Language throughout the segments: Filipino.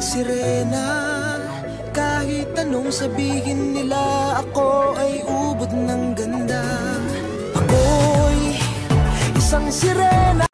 sirena. Kahit anong sabihin nila, ako ay ubod ng ganda. Ako'y isang sirena.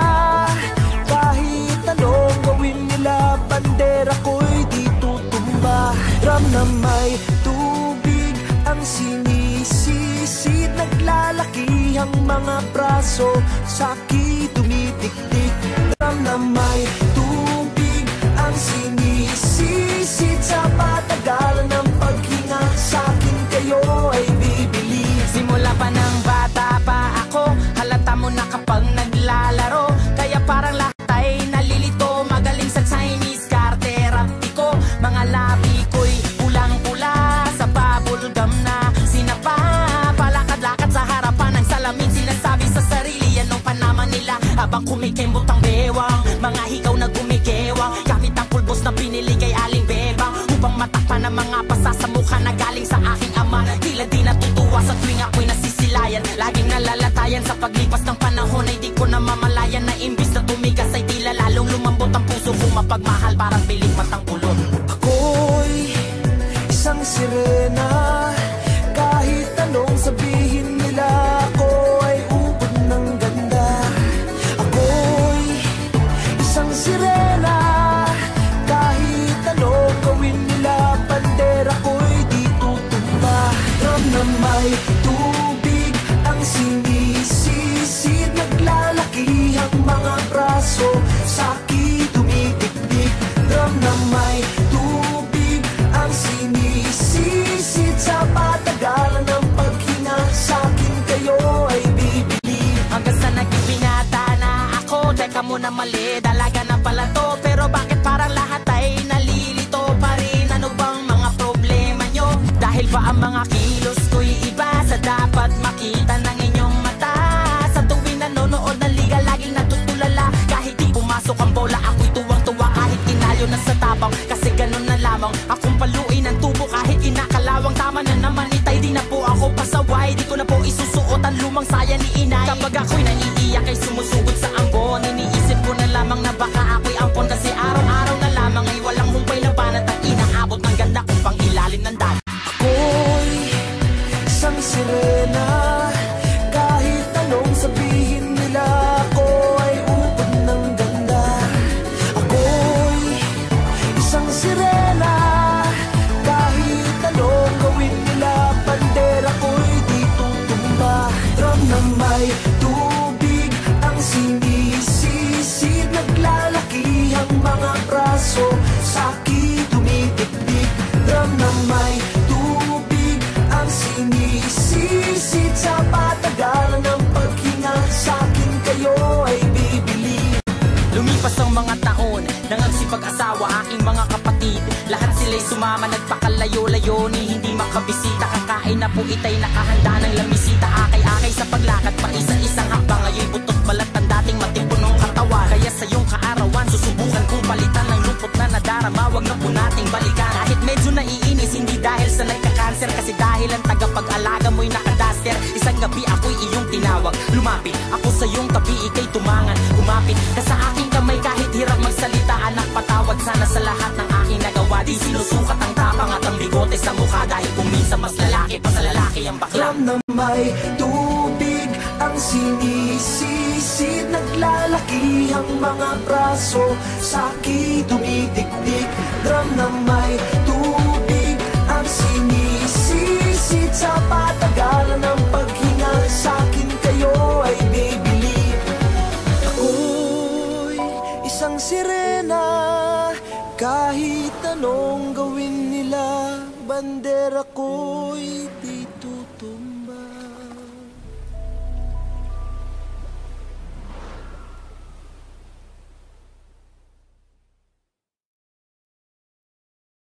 Kahit anong gawin nila, bandera ko'y di tutumba. Ram na may tubig ang sinisisid, naglalaki ang mga braso, sa'ki tumitik-tik. Ram na may tubig ang sinisisid, sa patagalan ng paghinga, sa'kin kayo ay bibili. Simula pa ng bata pa ako, halata mo na kapag naglalaro, kaya parang lahat ay nalilito. Magaling sa Chinese karterapti ko, mga labi ko'y pulang-pula sa bubblegum na sinapa. Palakad-lakad sa harapan ng salamin, sinasabi sa sarili anong panaman nila habang kumikembot ang bewang. Mga higaw na gumigewang gamit ang pulbos na pinili kay Aling Bebang, upang matakpan ang mga pasa sa mukha na galing sa aking ama. Tila di natutuwa sa tuwing ako'y nasisilayan, laging nalalatayan sa paglipas ng panahon. Ay di ko na mamalayan na imbis na tumigas ay tila lalong lumambot ang puso kong mapagmahal, parang piling matang kulot. Ako'y isang sirena. Kahit anong sabihin nila, ako ay ubod ng ganda. Ako'y isang sirena. Kahit anong gawin nila, bandera ko'y di tutumba. Ram na may tubig ang sinisisid, naglalaki ang mga braso, sa'ki tumitik-tik. Ram na may tubig ang sinisisid, sa patagalan ng paghinga, sa'kin kayo ay bibili. Hanggang sa naging binata na ako, teka muna mali, dalaga na pala to. Pero bakit parang lahat ay nalilito pa rin? Ano bang mga problema nyo? Dahil ba ang mga kilos ko'y iba sa dapat makita ng inyong mata? Sa tuwing nanonood ng liga, laging natutulala. Kahit di pumasok ang bola, ako'y tuwang-tuwa. Kahit inalyo na sa tabang, kasi ganun na lamang akong paluin ang tubo kahit kinakalawang. Tama na naman itay, di na po ako pasaway. Di ko na po isusuot ang lumang saya ni inay. Kapag ako'y naiiyak ay sumusugod sa ambon, iniisip ko na lamang na baka ako'y ampon. Kasi araw-araw na lamang ay walang humpay na banat ang inaabot ng ganda kung pang ilalim ng dagat. Ako'y isang sirena. Kahit anong sabihin nila, ako ay ubod ng ganda. Ako'y isang sirena. Kahit anong gawin nila, bandera ko'y di tutumba. Ram na may tubig ang sinisisid, naglalaki ang mga braso, sa'ki tumitik-tik. Ram na may tubig ang sinisisid, sa patagalan ng paghinga, sa'kin kayo ay bibili. Lumipas ang mga taon, nangagsipag-asawa aking mga kapatid. Lahat sila'y sumama, nagpakalayo-layo ni hindi makabisita. Kakain na po itay nakahanda ng lamisita. Akay-akay sa paglakad pa isa-isang hakbang. Ngayon butot balat ang dating matipunong katawan. Kaya sa iyong kaarawan, susubukan kong palitan ng lupot na nadarama. Wag na po nating balikan. Kahit medyo naiinis, hindi dahil sanay ka cancer, kasi dahil ang tagapag-alaga mo'y nakadaster. Isang gabi ako'y iyong tinawag, lumapit ako sa iyong tabi, ika'y tumangan. Kumapit ka sa aking kamay kahit hirap magsalita. Anak, patawad sana sa lahat ng aking nagawa. Di sinusukat ang tapang at ang bigote sa mukha, dahil kung minsan mas lalaki pa sa lalaki ang bakla. Ram na may tubig ang sinisisid, naglalaki ang mga braso, sa'ki tumitik-tik. Ram na may tubig ang sinisisid, sa patagalan ng paghinga, sa'kin kayo ay bibili. Ako'y isang sirena. Kahit anong gawin nila, bandera ko'y dito